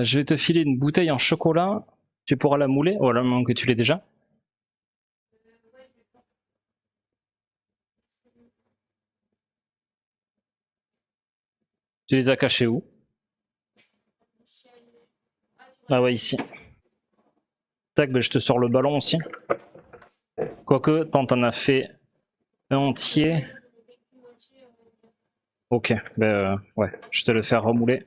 Je vais te filer une bouteille en chocolat. Tu pourras la mouler. Voilà, oh, que tu l'aies déjà. Tu les as cachés où? Ah ouais, ici. Tac, ben je te sors le ballon aussi. Quoique, tant t'en as fait un entier. Ok, ben ouais, je te le fais remouler.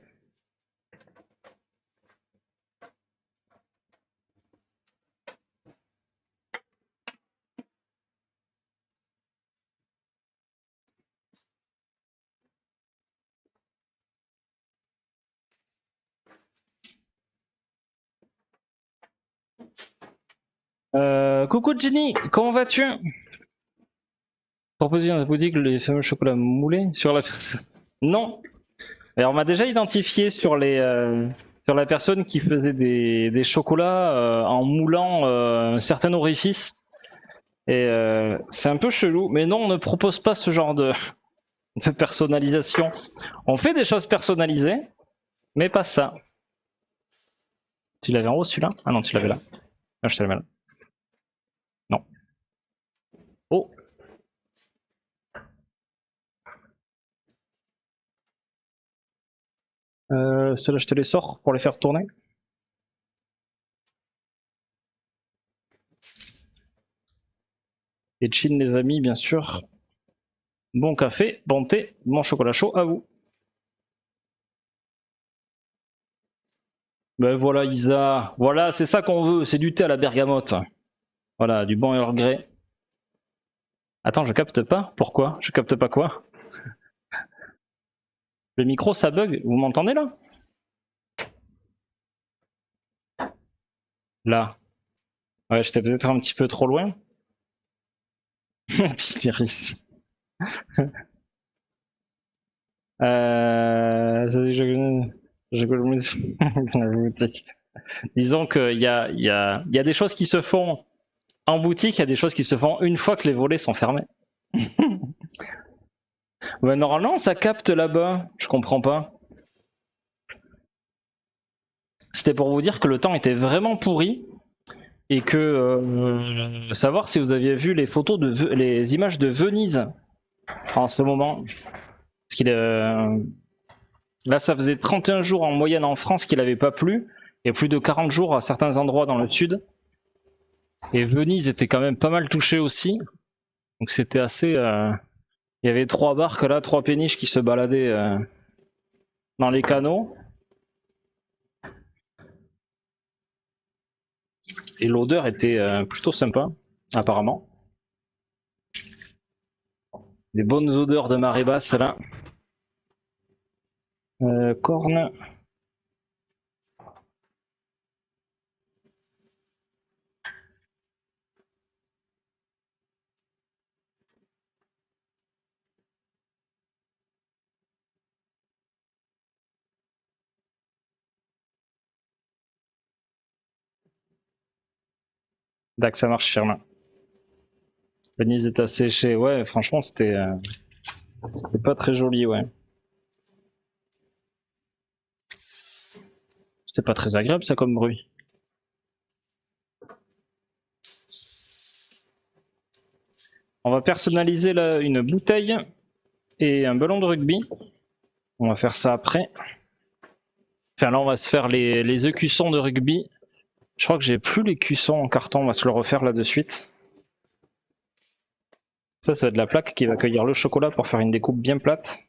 Coucou Jenny, comment vas-tu? Proposer dans la boutique les fameux chocolats moulés sur la personne. Non. Alors on m'a déjà identifié sur sur la personne qui faisait des chocolats en moulant un certain orifice. Et c'est un peu chelou, mais non, on ne propose pas ce genre de personnalisation. On fait des choses personnalisées, mais pas ça. Tu l'avais en haut celui-là? Ah non, tu l'avais là. Ah, je te l'avais là. Non. Oh. Ceux-là, je te les sors pour les faire tourner. Et chin les amis, bien sûr. Bon café, bon thé, bon chocolat chaud à vous. Ben voilà Isa, voilà c'est ça qu'on veut, c'est du thé à la bergamote. Voilà, du bon Earl Grey. Attends, je capte pas, pourquoi? Je capte pas quoi? Le micro ça bug, vous m'entendez là? Là. Ouais, j'étais peut-être un petit peu trop loin. Tiris. Disons qu'il y a des choses qui se font en boutique, il y a des choses qui se font une fois que les volets sont fermés. Ouais, normalement, ça capte là-bas. Je comprends pas. C'était pour vous dire que le temps était vraiment pourri et que savoir si vous aviez vu les photos les images de Venise en ce moment. Parce qu'il là, ça faisait 31 jours en moyenne en France qu'il n'avait pas plu et plus de 40 jours à certains endroits dans le sud. Et Venise était quand même pas mal touchée aussi. Donc c'était assez. Il y avait 3 barques là, 3 péniches qui se baladaient dans les canaux. Et l'odeur était plutôt sympa, apparemment. Des bonnes odeurs de marée basse là. Corne. Dac, ça marche, Firmin. Venise est asséchée. Ouais, franchement, c'était pas très joli, ouais. C'était pas très agréable, ça, comme bruit. On va personnaliser là, une bouteille et un ballon de rugby. On va faire ça après. Enfin, là, on va se faire les écussons de rugby. Je crois que j'ai plus les cuissons en carton. On va se le refaire là de suite. Ça va être la plaque qui va accueillir le chocolat pour faire une découpe bien plate.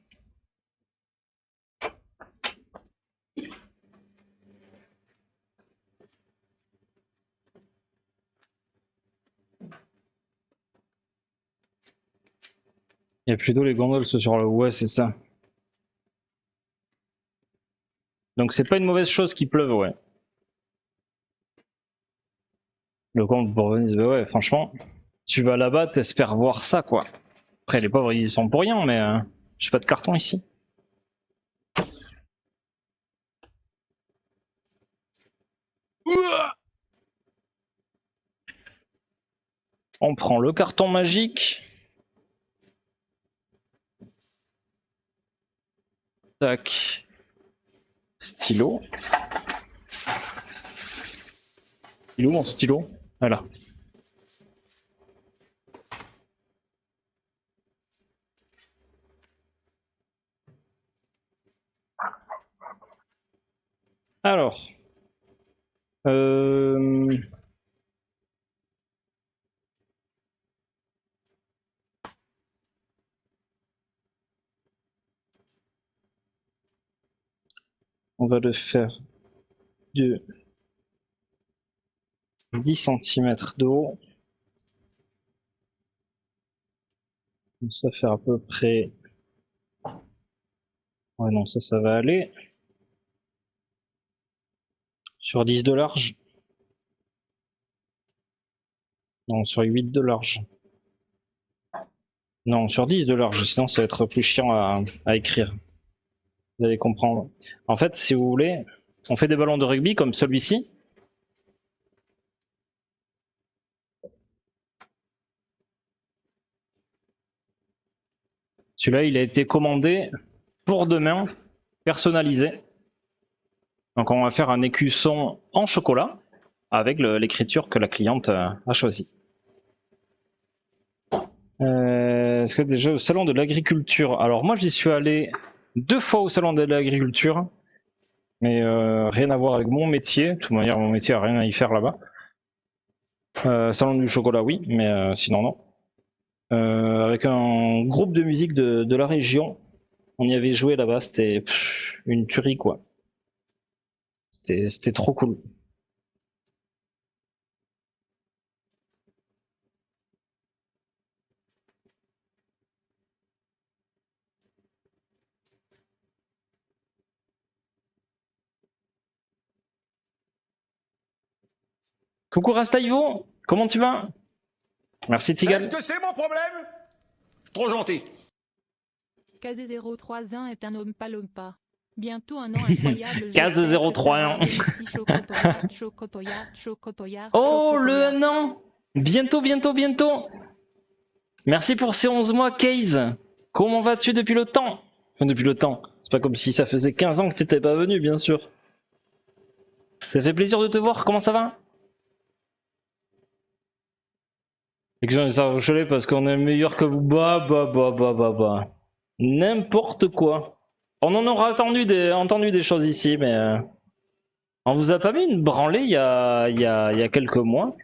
Il n'y a plus d'eau, les gondoles sont sur le... Ouais, c'est ça. Donc c'est pas une mauvaise chose qu'il pleuve, ouais. Le compte pour Venise, bah ouais, franchement, tu vas là-bas, t'espères voir ça, quoi. Après, les pauvres, ils y sont pour rien, mais j'ai pas de carton ici. On prend le carton magique. Tac. Stylo. Il est où mon stylo? Voilà. Alors. On va le faire de 10 cm de haut. Ça fait à peu près... Ouais non, ça va aller. Sur 10 de large. Non, sur 8 de large. Non, sur 10 de large, sinon ça va être plus chiant à écrire. Vous allez comprendre. En fait, si vous voulez, on fait des ballons de rugby comme celui-ci. Celui-là, il a été commandé pour demain, personnalisé. Donc on va faire un écusson en chocolat avec l'écriture que la cliente a choisie. Est-ce que déjà au salon de l'agriculture? Alors moi j'y suis allé 2 fois au salon de l'agriculture, mais rien à voir avec mon métier. De toute manière mon métier a rien à y faire là-bas. Salon du chocolat oui, mais sinon non. Avec un groupe de musique de la région, on y avait joué là-bas, c'était une tuerie quoi. C'était trop cool. Coucou Rastaivo, comment tu vas? Merci Tigal. Est-ce que c'est mon problème? Trop gentil. KZ031 est un homme palompa. Bientôt un an incroyable. KZ031. Oh le 1 an. Bientôt. Merci pour ces 11 mois Case. Comment vas-tu depuis le temps? Enfin depuis le temps. C'est pas comme si ça faisait 15 ans que t'étais pas venu bien sûr. Ça fait plaisir de te voir, comment ça va? Et que j'en ai ça parce qu'on est meilleur que vous. Bah. N'importe quoi. On en aura entendu des choses ici, mais on vous a pas mis une branlée il y a quelques mois?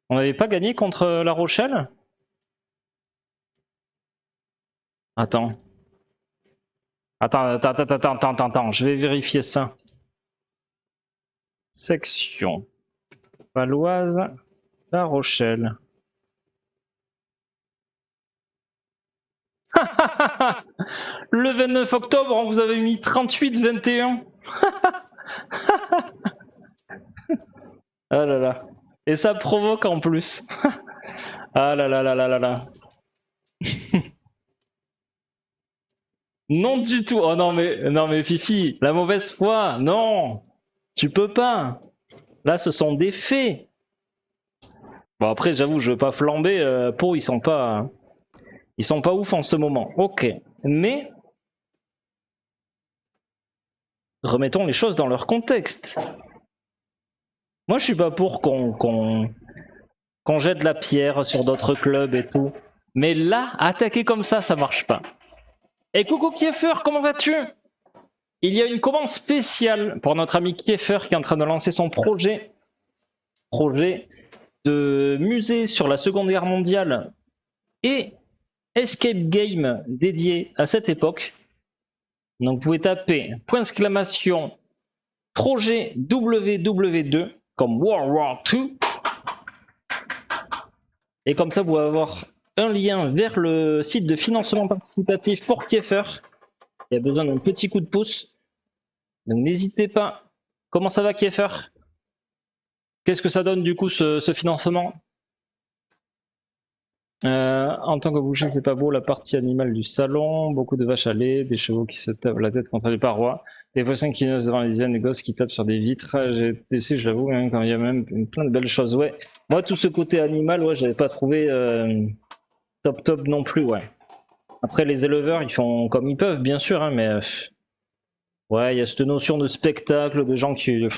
On n'avait pas gagné contre La Rochelle? Attends, je vais vérifier ça. Section Valoise, La Rochelle. Le 29 octobre, on vous avait mis 38-21. Ah là là. Et ça provoque en plus. Ah là là là là là là. Non du tout. Oh non mais Fifi, la mauvaise foi, non. Tu peux pas. Là ce sont des faits. Bon après j'avoue je veux pas flamber. Pau ils sont pas ouf en ce moment. Ok. Mais remettons les choses dans leur contexte. Moi je suis pas pour qu'on jette la pierre sur d'autres clubs et tout. Mais là, attaquer comme ça marche pas. Et coucou Kiefer, comment vas-tu? Il y a une commande spéciale pour notre ami Kiefer qui est en train de lancer son projet de musée sur la Seconde Guerre mondiale et escape game dédié à cette époque. Donc vous pouvez taper point d'exclamation projet WW2 comme World War II et comme ça vous allez avoir un lien vers le site de financement participatif pour Kiefer. Il y a besoin d'un petit coup de pouce. Donc n'hésitez pas. Comment ça va Kiefer? Qu'est-ce que ça donne du coup ce financement? En tant que boucher, c'est pas beau la partie animale du salon. Beaucoup de vaches à lait, des chevaux qui se tapent la tête contre les parois, des voisins qui naissent devant les dizaines, des gosses qui tapent sur des vitres. J'ai été déçu, je l'avoue, hein, quand il y a même plein de belles choses. Ouais. Moi, tout ce côté animal, ouais, j'avais pas trouvé top non plus. Ouais. Après, les éleveurs, ils font comme ils peuvent, bien sûr, hein, mais ouais, il y a cette notion de spectacle, de gens qui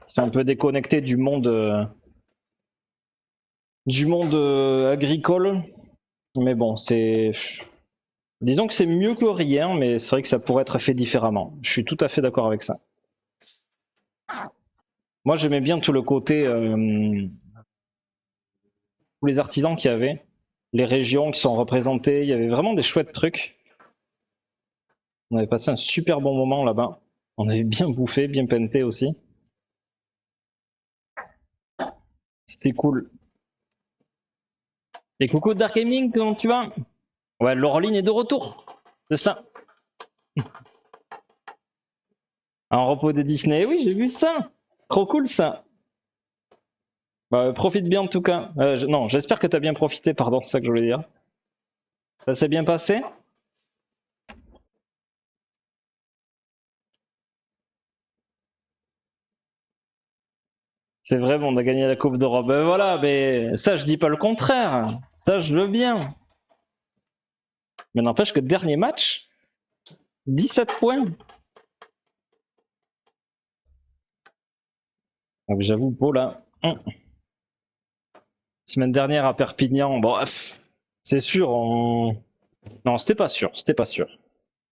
sont un peu déconnectés du monde agricole. Mais bon, c'est. Disons que c'est mieux que rien, mais c'est vrai que ça pourrait être fait différemment. Je suis tout à fait d'accord avec ça. Moi, j'aimais bien tout le côté. Tous les artisans qu'il y avait, les régions qui sont représentées, il y avait vraiment des chouettes trucs. On avait passé un super bon moment là-bas. On avait bien bouffé, bien penté aussi. C'était cool. Et coucou Dark Gaming, comment tu vas? Ouais, Laureline est de retour. C'est ça. En repos des Disney, oui, j'ai vu ça. Trop cool ça. Bah, profite bien en tout cas. Non, j'espère que tu as bien profité, pardon, c'est ça que je voulais dire. Ça s'est bien passé? C'est vrai, on a gagné la Coupe d'Europe. Ben voilà, mais ça, je dis pas le contraire. Ça, je veux bien. Mais n'empêche que dernier match, 17 points. Ah, j'avoue, beau là. Semaine dernière à Perpignan, bref, c'est sûr, non, c'était pas sûr, c'était pas sûr.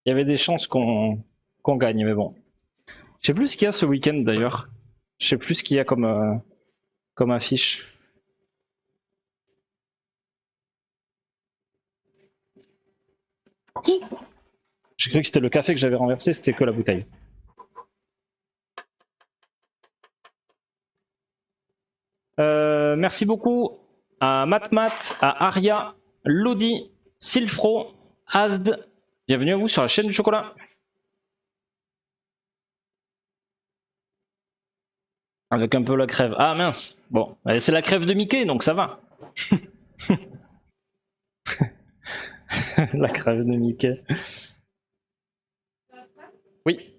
Il y avait des chances qu'on gagne, mais bon. Je sais plus ce qu'il y a ce week-end d'ailleurs. Je sais plus ce qu'il y a comme affiche. J'ai cru que c'était le café que j'avais renversé, c'était que la bouteille. Merci beaucoup à Matmat, à Aria, Lodi, Silfro, Asd. Bienvenue à vous sur la chaîne du chocolat. Avec un peu la crève. Ah mince. Bon, c'est la crève de Mickey, donc ça va. La crève de Mickey. Oui.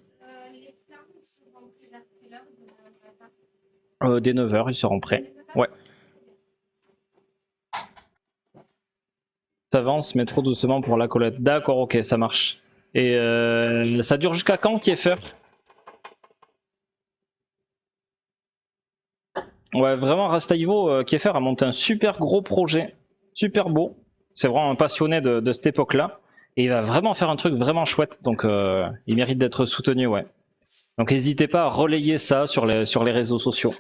Dès 9h, ils seront prêts. Ouais. T'avances, mais trop doucement pour la Colette. D'accord, ok, ça marche. Et ça dure jusqu'à quand, Kiefer? Ouais, vraiment, Rastaivo, Kiefer a monté un super gros projet. Super beau. C'est vraiment un passionné de cette époque-là. Et il va vraiment faire un truc vraiment chouette. Donc, il mérite d'être soutenu, ouais. Donc, n'hésitez pas à relayer ça sur les réseaux sociaux.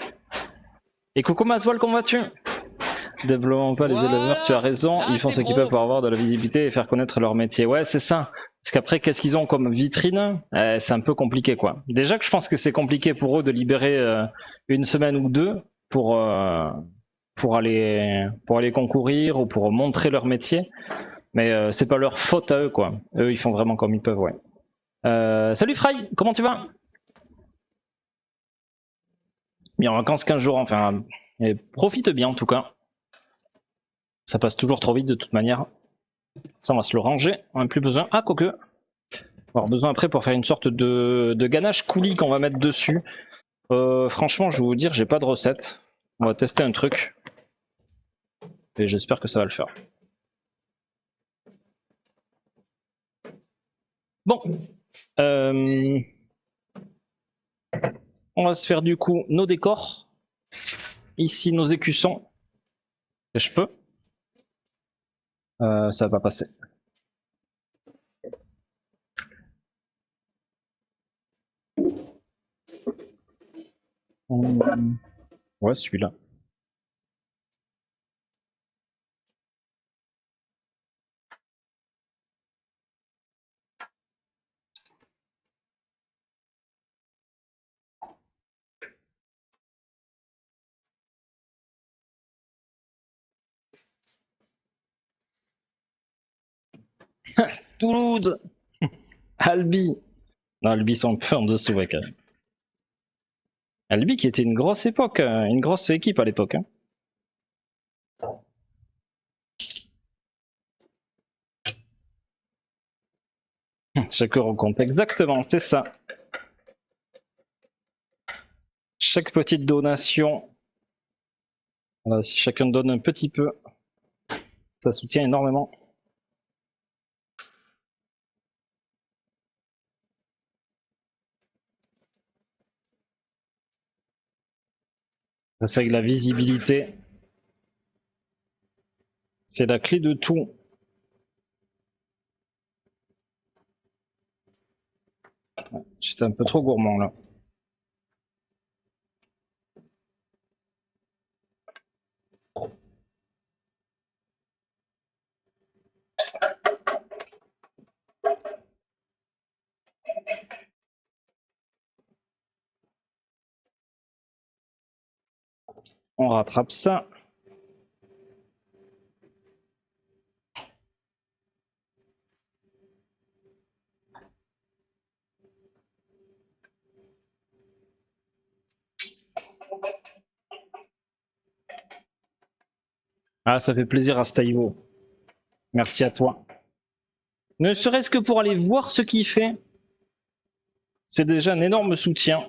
Et coucou Maswal, comment vas-tu? Développons pas les éleveurs, tu as raison, ils font ce qu'ils peuvent pour avoir de la visibilité et faire connaître leur métier. Ouais, c'est ça. Parce qu'après, qu'est-ce qu'ils ont comme vitrine? C'est un peu compliqué, quoi. Déjà que je pense que c'est compliqué pour eux de libérer une semaine ou deux pour aller concourir ou pour montrer leur métier. Mais c'est pas leur faute à eux, quoi. Eux, ils font vraiment comme ils peuvent, ouais. Salut Fry, comment tu vas? Bien en vacances 15 jours, enfin. Et profite bien en tout cas. Ça passe toujours trop vite de toute manière. Ça, on va se le ranger. On n'a plus besoin. Ah, quoique. On va avoir besoin après pour faire une sorte de ganache coulis qu'on va mettre dessus. Franchement, je vais vous dire, j'ai pas de recette. On va tester un truc. Et j'espère que ça va le faire. Bon. On va se faire du coup nos décors. Ici, nos écussons. Et je peux. Ça va pas passer. Ouais, celui-là. Toulouse. Albi. Non, Albi sont un peu en dessous, ouais, quand même. Albi qui était une grosse époque, une grosse équipe à l'époque. Hein. Chaque euro compte, exactement, c'est ça. Chaque petite donation, voilà, si chacun donne un petit peu, ça soutient énormément. C'est avec la visibilité, c'est la clé de tout. J'étais un peu trop gourmand là. On rattrape ça. Ah, ça fait plaisir à Staivo. Merci à toi. Ne serait-ce que pour aller voir ce qu'il fait, c'est déjà un énorme soutien.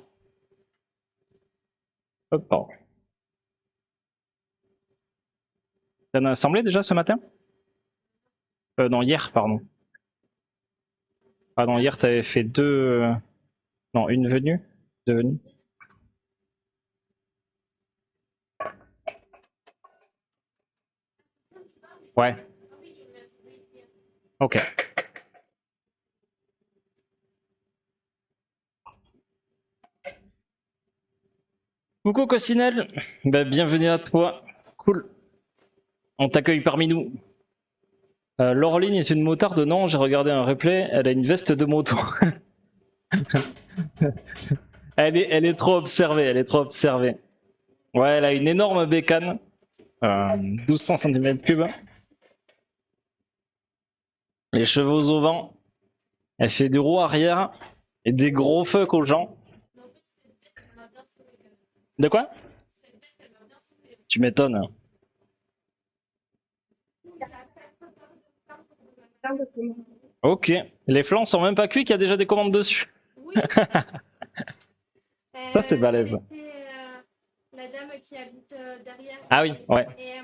Hop, pardon. T'en as assemblé déjà ce matin? Non, hier, pardon. Ah non, hier t'avais fait deux... Non, une venue, deux venues. Ouais. Ok. Coucou Cossinelle, bah, bienvenue à toi. Cool. On t'accueille parmi nous. Laureline est une motarde? Non, j'ai regardé un replay, elle a une veste de moto. Elle est trop observée, elle est trop observée. Ouais, elle a une énorme bécane, 1200 cm3. Les chevaux au vent. Elle fait du roue arrière et des gros fuck aux gens. De quoi? Tu m'étonnes. Ok. Les flancs sont même pas cuits, qu'il y a déjà des commandes dessus. Oui. Ça, c'est balèze. La dame qui habite derrière. Ah oui, ouais. Et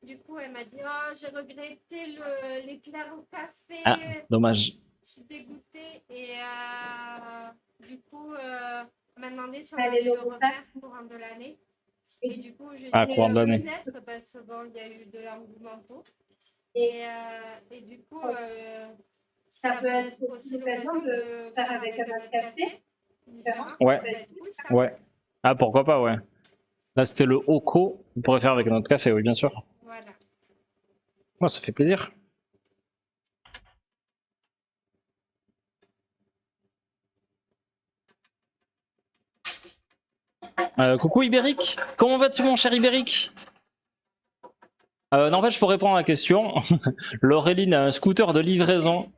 du coup, elle m'a dit oh, j'ai regretté l'éclair au café. Ah, dommage. Je suis dégoûtée. Et du coup, elle m'a demandé si on allait le refaire courant de l'année. Et du coup, j'ai dit peut-être parce que bon, il y a eu de l'engouement. Et du coup, ça peut être aussi l'occasion de faire avec un café. Ouais, ouais. Ah, pourquoi pas, ouais. Là, c'était le Oko. On pourrait faire avec notre café, oui, bien sûr. Voilà. Moi, ça fait plaisir. Coucou Ibéric, comment vas-tu mon cher Ibéric? Non, en fait, je peux répondre à la question. Laureline a un scooter de livraison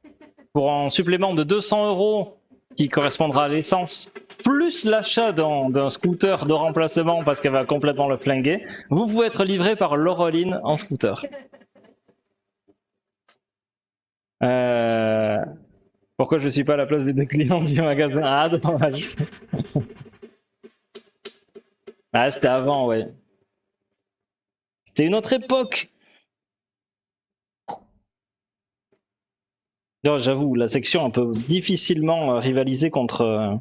pour un supplément de 200 € qui correspondra à l'essence, plus l'achat d'un scooter de remplacement parce qu'elle va complètement le flinguer. Vous pouvez être livré par Laureline en scooter. Pourquoi je ne suis pas à la place des deux clients du magasin? Ah, dommage. Ah, c'était avant, ouais. C'était une autre époque. J'avoue, la section on peut difficilement rivaliser contre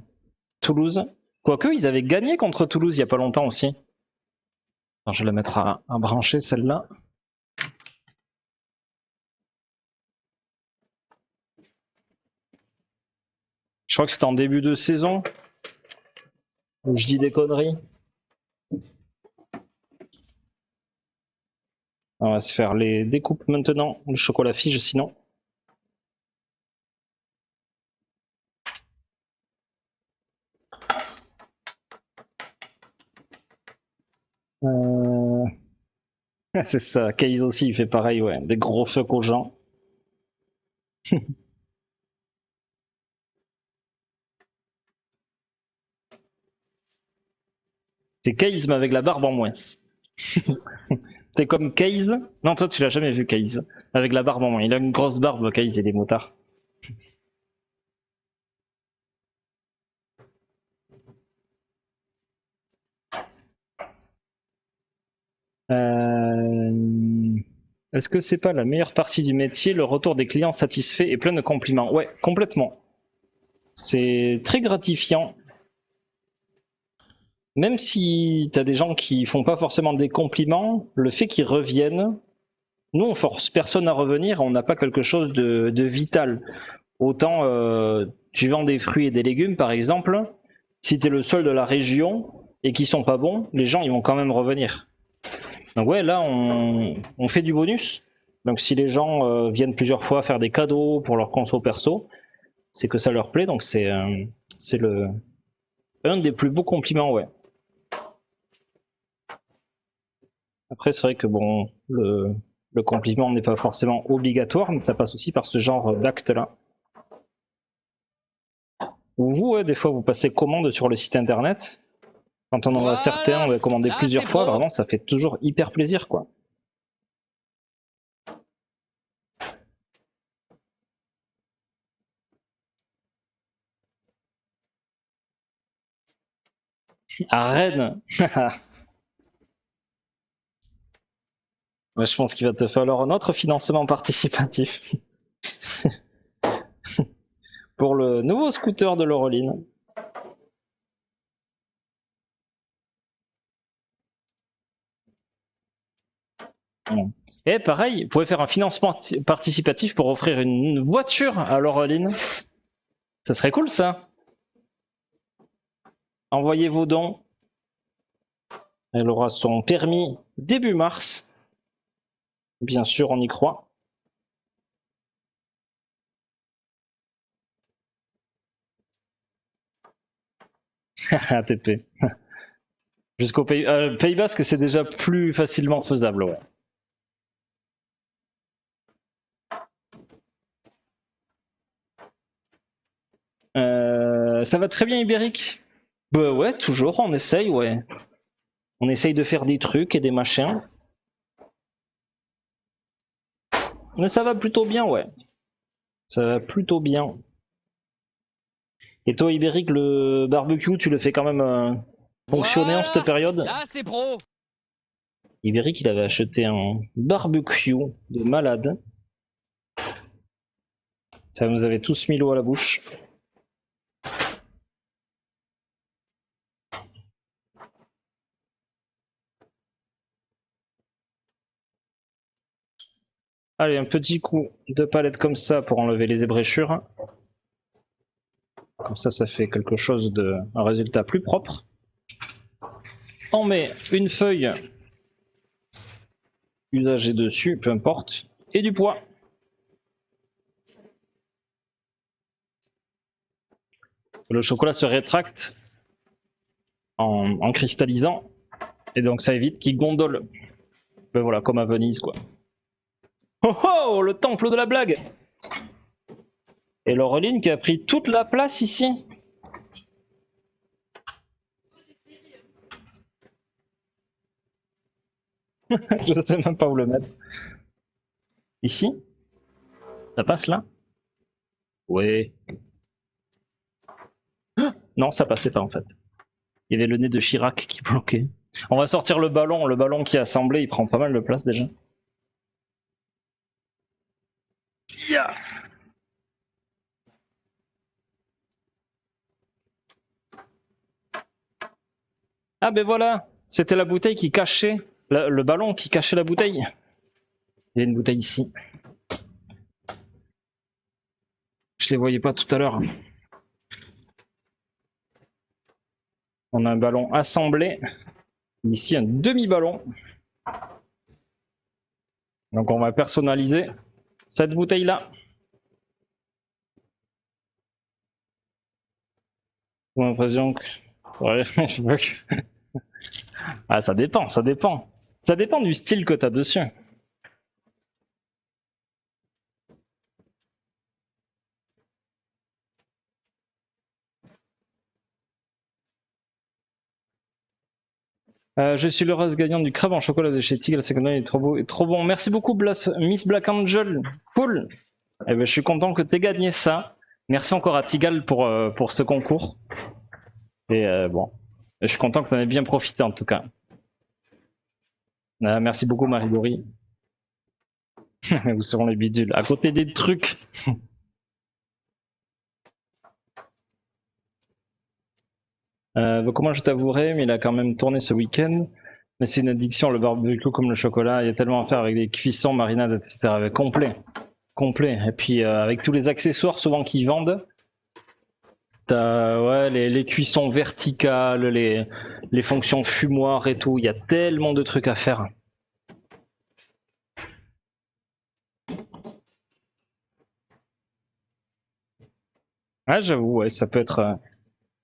Toulouse. Quoique, ils avaient gagné contre Toulouse il n'y a pas longtemps aussi. Alors, je vais la mettre à brancher celle-là. Je crois que c'était en début de saison. Où je dis des conneries. On va se faire les découpes maintenant. Le chocolat fige sinon. C'est ça, Kaiz aussi il fait pareil, ouais. Des gros fuck aux gens. C'est Kaiz mais avec la barbe en moins. T'es comme Kaiz? Non, toi tu l'as jamais vu Kaiz. Avec la barbe en moins. Il a une grosse barbe, Kaiz et des motards. Est-ce que c'est pas la meilleure partie du métier, le retour des clients satisfaits et plein de compliments? Ouais, complètement. C'est très gratifiant. Même si t'as des gens qui font pas forcément des compliments, le fait qu'ils reviennent, nous on force personne à revenir, on n'a pas quelque chose de vital. Autant tu vends des fruits et des légumes par exemple, si t'es le seul de la région et qu'ils sont pas bons, les gens ils vont quand même revenir. Donc ouais, là on fait du bonus. Donc si les gens viennent plusieurs fois faire des cadeaux pour leur conso perso, c'est que ça leur plaît, donc c'est un des plus beaux compliments, ouais. Après c'est vrai que bon, le compliment n'est pas forcément obligatoire, mais ça passe aussi par ce genre d'acte là. Ou vous, ouais, des fois vous passez commande sur le site internet. Quand on en a certains, on a commandé plusieurs fois, vraiment ça fait toujours hyper plaisir quoi. À Rennes. Je pense qu'il va te falloir un autre financement participatif pour le nouveau scooter de Laureline. Et pareil, vous pouvez faire un financement participatif pour offrir une voiture à Laureline. Ça serait cool ça. Envoyez vos dons. Elle aura son permis début mars. Bien sûr, on y croit. ATP. Jusqu'au Pays Basque, c'est déjà plus facilement faisable, ouais. Ça va très bien, Ibérique? Bah ouais, toujours, on essaye, ouais. On essaye de faire des trucs et des machins. Mais ça va plutôt bien, ouais. Ça va plutôt bien. Et toi, Ibérique, le barbecue, tu le fais quand même fonctionner en cette période? Là, c'est pro. Ibérique, il avait acheté un barbecue de malade. Ça nous avait tous mis l'eau à la bouche. Allez, un petit coup de palette comme ça pour enlever les ébréchures. Comme ça, ça fait quelque chose un résultat plus propre. On met une feuille usagée dessus, peu importe, et du poids. Le chocolat se rétracte en cristallisant, et donc ça évite qu'il gondole. Ben voilà, comme à Venise, quoi. Oh oh, le temple de la blague! Et Laureline qui a pris toute la place ici. Je sais même pas où le mettre. Ici? Ça passe là? Ouais. Non, ça passait pas en fait. Il y avait le nez de Chirac qui bloquait. On va sortir le ballon qui est assemblé, il prend pas mal de place déjà. Yeah. Ah ben voilà, c'était la bouteille qui cachait, le ballon qui cachait la bouteille. Il y a une bouteille ici. Je les voyais pas tout à l'heure. On a un ballon assemblé. Ici un demi-ballon. Donc on va personnaliser cette bouteille-là. J'ai l'impression que... Ouais, je vois que... Ah, ça dépend, ça dépend. Ça dépend du style que t'as dessus. Je suis l'heureuse gagnante du crabe en chocolat de chez Tigre. Il est trop beau et trop bon. Merci beaucoup, Miss Black Angel. Cool. Eh ben, je suis content que tu aies gagné ça. Merci encore à Tigal pour ce concours. Et bon, je suis content que tu en aies bien profité en tout cas. Ah, merci beaucoup Marie-Laurie. Où seront les bidules? À côté des trucs. Comment je t'avouerai, mais il a quand même tourné ce week-end. Mais c'est une addiction, le barbecue comme le chocolat. Il y a tellement à faire avec des cuissons, marinades, etc. Complet. Complet. Et puis avec tous les accessoires souvent qu'ils vendent. T'as ouais, les cuissons verticales, les fonctions fumoir et tout. Il y a tellement de trucs à faire. Ah, j'avoue, ouais, ça peut être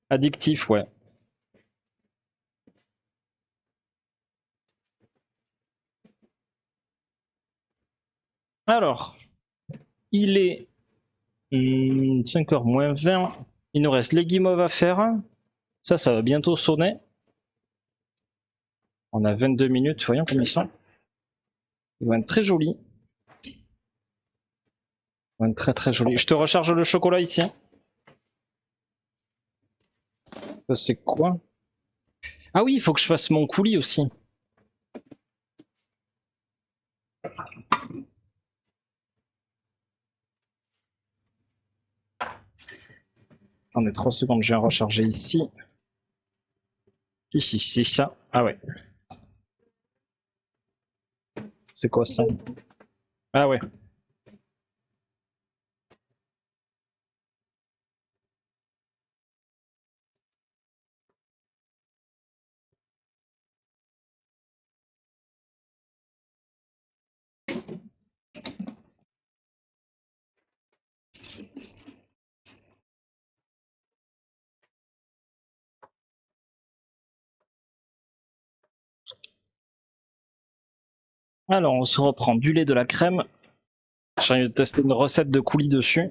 addictif, ouais. Alors, il est 5h moins 20. Il nous reste les guimauves à faire. Ça va bientôt sonner. On a 22 minutes, voyons comme ils sont. Ils vont être très jolis. Ils vont être très très jolis. Je te recharge le chocolat ici. Ça c'est quoi? Ah oui, il faut que je fasse mon coulis aussi. Attendez 3 secondes, je vais recharger ici. Ici, c'est ça. Ah ouais. C'est quoi ça? Ah ouais. Alors on se reprend du lait, de la crème. J'ai envie de tester une recette de coulis dessus.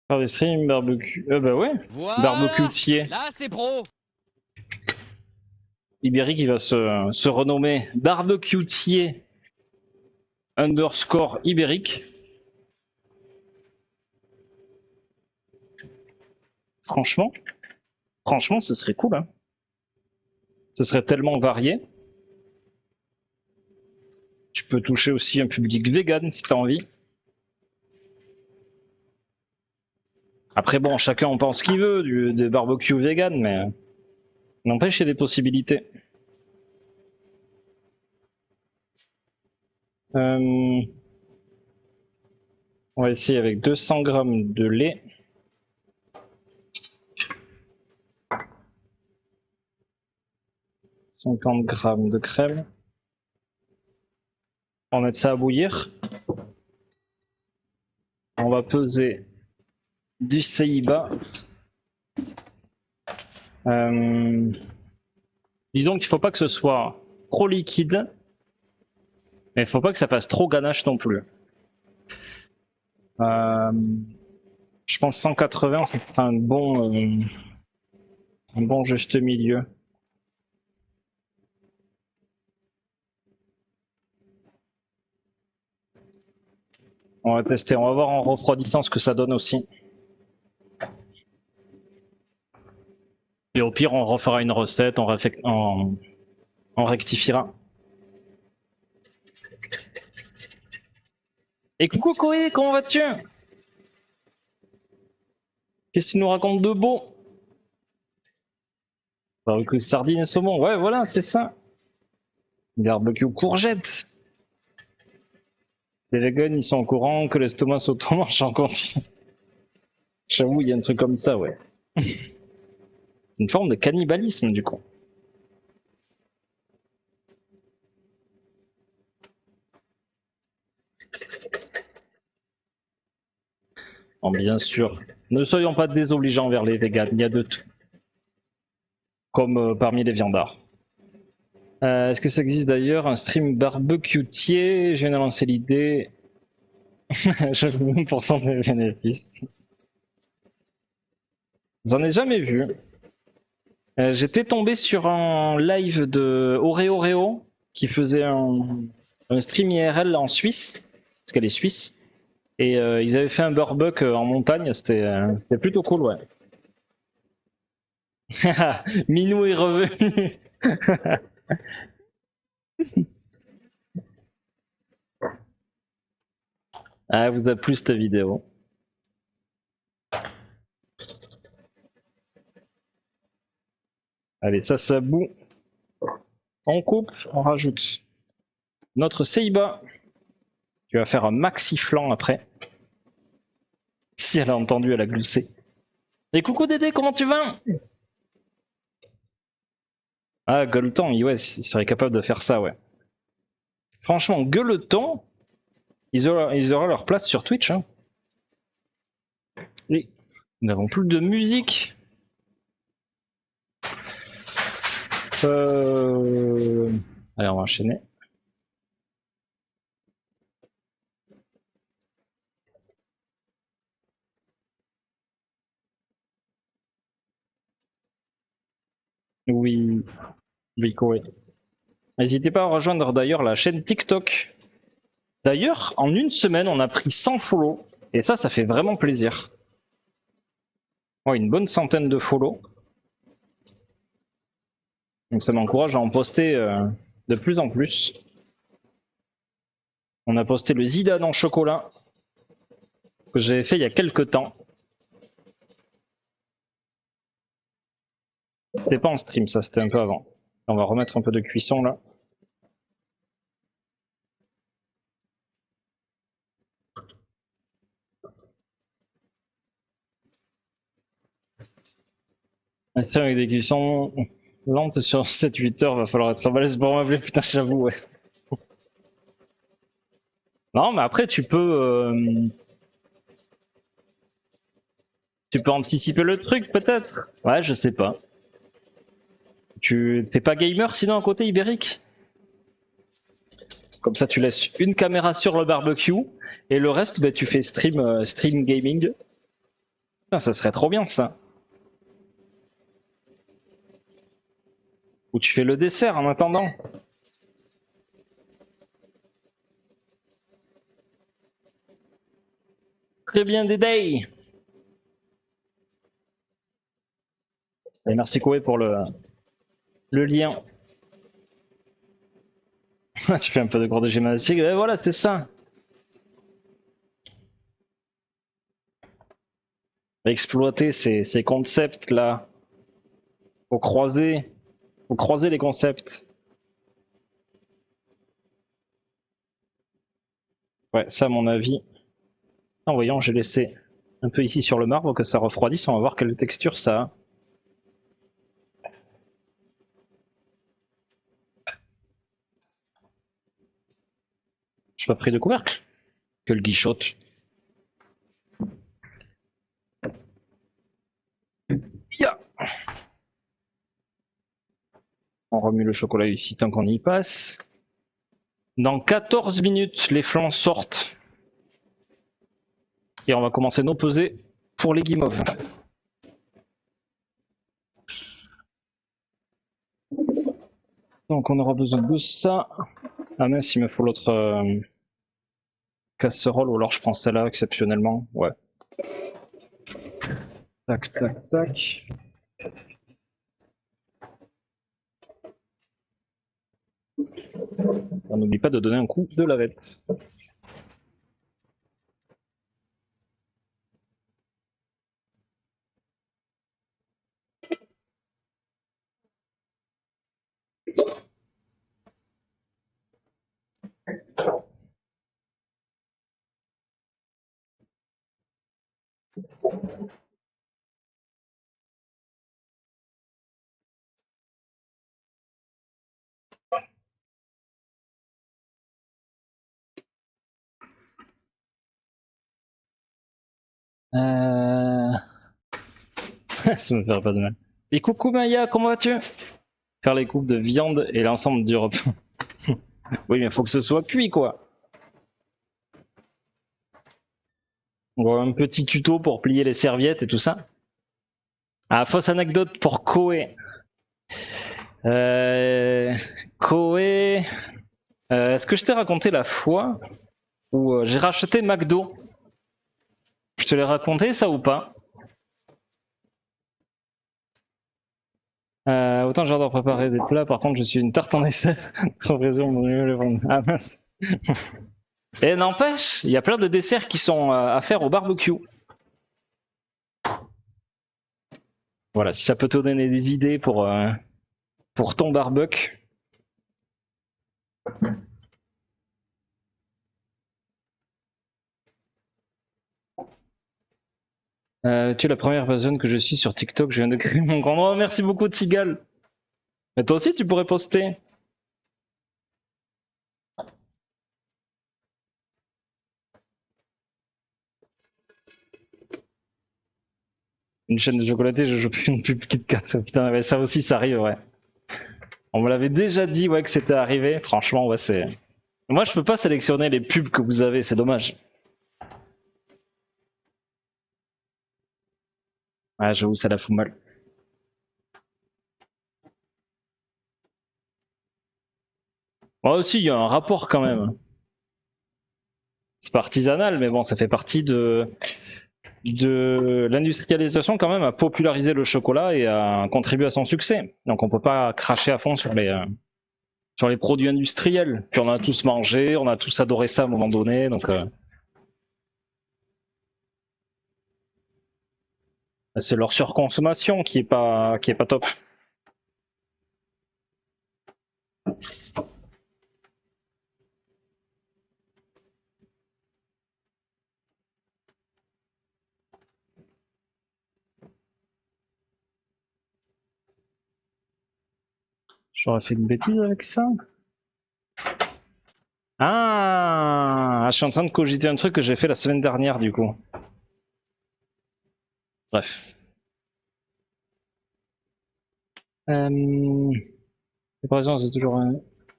Faire des streams, barbecue. Bah ouais. Voilà. Barbecue-tier. Là, c'est pro. Ibérique, il va se renommer barbecue-tier _ ibérique. Franchement, ce serait cool. Hein. Ce serait tellement varié. Tu peux toucher aussi un public vegan si tu as envie. Après bon, chacun en pense ce qu'il veut des barbecues vegan, mais n'empêche il y a des possibilités. On va essayer avec 200 g de lait. « 50 g de crème. On va mettre ça à bouillir. On va peser du Ceiba. Disons qu'il ne faut pas que ce soit trop liquide, mais il ne faut pas que ça fasse trop ganache non plus. Je pense 180, c'est un bon juste milieu. On va tester, on va voir en refroidissant ce que ça donne aussi. Et au pire, on refera une recette, on rectifiera. Et coucou Koé, comment vas-tu? Qu'est-ce que tu nous racontes de beau? Barbecue sardines et saumon, ouais voilà, c'est ça. Barbecue courgettes. Les vegans, ils sont au courant que l'estomac s'auto-mange en continu. J'avoue, il y a un truc comme ça, ouais. C'est une forme de cannibalisme, du coup. Bon, bien sûr. Ne soyons pas désobligeants envers les vegans, il y a de tout. Comme parmi les viandards. Est-ce que ça existe d'ailleurs un stream barbecue-tier? Je viens de lancer l'idée. Je veux 1% des bénéfices. J'en ai jamais vu. J'étais tombé sur un live de Oreo qui faisait un stream IRL en Suisse, parce qu'elle est suisse, et ils avaient fait un burbuck en montagne, c'était plutôt cool, ouais. Minou est revenu. Ah, elle vous a plu cette vidéo. Allez, ça bout. On coupe, on rajoute notre Seiba. Tu vas faire un maxi flan après. Si elle a entendu, elle a gloussé. Et coucou Dédé, comment tu vas? Ah, Gueuleton, ouais, il serait capable de faire ça, ouais. Franchement, Gueuleton, ils auraient leur place sur Twitch. Hein. Et nous n'avons plus de musique. Allez, on va enchaîner. Oui, Rico, oui. N'hésitez pas à rejoindre d'ailleurs la chaîne TikTok. D'ailleurs, en une semaine, on a pris 100 follow. Et ça fait vraiment plaisir. Ouais, une bonne centaine de follow. Donc ça m'encourage à en poster de plus en plus. On a posté le Zidane en chocolat que j'avais fait il y a quelques temps. C'était pas en stream, ça, c'était un peu avant. On va remettre un peu de cuisson là. Un stream avec des cuissons lentes sur 7-8 heures, va falloir être balèze pour m'appeler, putain, j'avoue, ouais. Non, mais après, tu peux anticiper le truc, peut-être. Ouais, je sais pas. T'es pas gamer sinon à côté, Ibérique? Comme ça, tu laisses une caméra sur le barbecue et le reste, bah, tu fais stream gaming. Putain, ça serait trop bien ça. Ou tu fais le dessert en attendant. Très bien, Dédé. Et merci Koé pour le lien. Tu fais un peu de cours de gymnastique, et voilà, c'est ça. Exploiter ces concepts là. Faut croiser les concepts. Ouais, ça à mon avis. En voyant, j'ai laissé un peu ici sur le marbre que ça refroidisse, on va voir quelle texture ça a. J'ai pas pris de couvercle. Que le guichotte. Yeah. On remue le chocolat ici tant qu'on y passe. Dans 14 minutes, les flancs sortent. Et on va commencer nos pesées pour les guimauves. Donc on aura besoin de ça. Ah mince, il me faut l'autre casserole, ou alors je prends celle-là exceptionnellement. Ouais. Tac, tac, tac. On n'oublie pas de donner un coup de lavette. Ça me fait pas de mal. Et coucou Maya, comment vas-tu? Faire les coupes de viande et l'ensemble du repas. Oui, mais il faut que ce soit cuit, quoi. On voit un petit tuto pour plier les serviettes et tout ça. Ah, fausse anecdote pour Koé. Koé, est-ce que je t'ai raconté la fois où j'ai racheté McDo? Je te l'ai raconté ça ou pas? Autant j'adore préparer des plats, par contre je suis une tarte en essai. Trop raison, mon mieux le vendre. Ah mince. Et n'empêche, il y a plein de desserts qui sont à faire au barbecue. Voilà, si ça peut te donner des idées pour ton barbecue. Tu es la première personne que je suis sur TikTok, je viens de créer mon compte. Oh, merci beaucoup Tigal. Mais toi aussi tu pourrais poster. Une chaîne de chocolaté, je joue plus une pub KitKat. Putain, mais ça aussi ça arrive, ouais. On me l'avait déjà dit, ouais, que c'était arrivé. Franchement, ouais, c'est... Moi je peux pas sélectionner les pubs que vous avez, c'est dommage. Ouais, j'avoue, ça la fout mal. Moi aussi, il y a un rapport quand même. C'est pas artisanal, mais bon, ça fait partie de l'industrialisation quand même à populariser le chocolat et à contribuer à son succès. Donc on peut pas cracher à fond sur les produits industriels. Puis on a tous mangé, on a tous adoré ça à un moment donné, donc c'est leur surconsommation qui est pas top. J'aurais fait une bêtise avec ça. Ah, je suis en train de cogiter un truc que j'ai fait la semaine dernière du coup. Bref. Par exemple, c'est toujours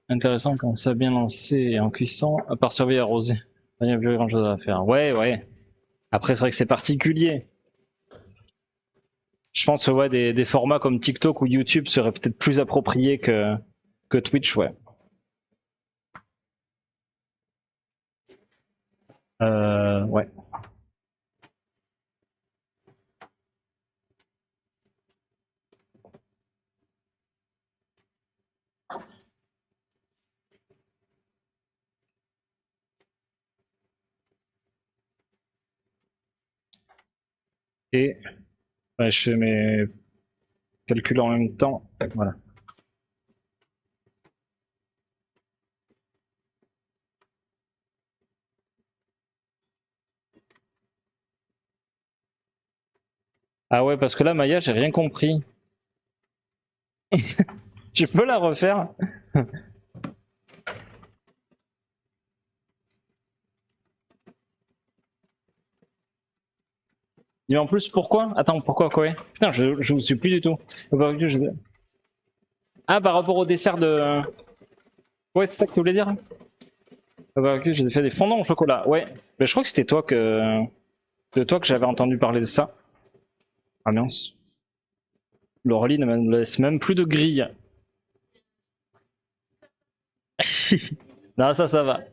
intéressant quand c'est bien lancé et en cuisson, à part surveiller et arroser. Il n'y a plus grand chose à faire. Ouais, ouais. Après, c'est vrai que c'est particulier. Je pense que ouais, des formats comme TikTok ou YouTube seraient peut-être plus appropriés que Twitch, ouais. Ouais. Et ouais, je fais mes calculs en même temps. Voilà. Ah ouais, parce que là, Maya, j'ai rien compris. Tu peux la refaire? Dis en plus pourquoi? Attends, pourquoi quoi? Putain, je vous suis plus du tout. Ah, par rapport au dessert de... Ouais, c'est ça que tu voulais dire? J'ai fait des fondants au chocolat. Ouais, mais je crois que c'était toi que j'avais entendu parler de ça. Ah mince. Laurelie ne me laisse même plus de grille. Non, ça va.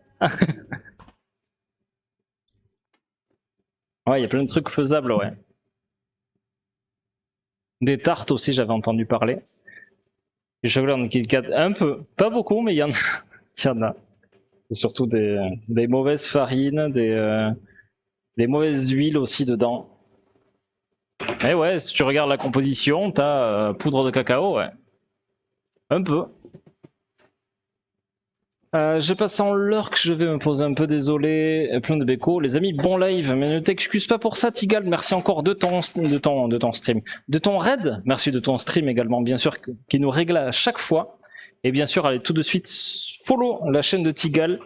Ouais, il y a plein de trucs faisables, ouais. Des tartes aussi, j'avais entendu parler. Du chocolat en Kit Kat, un peu. Pas beaucoup, mais il y en a. Il y en a. C'est surtout des mauvaises farines, des mauvaises huiles aussi dedans. Et ouais, si tu regardes la composition, t'as poudre de cacao, ouais. Un peu. Je passe en l'heure que je vais me poser un peu, désolé, plein de béco. Les amis, bon live, mais ne t'excuse pas pour ça, Tigal. Merci encore de ton stream, de ton raid. Merci de ton stream également, bien sûr, qui nous régale à chaque fois. Et bien sûr, allez tout de suite follow la chaîne de Tigal.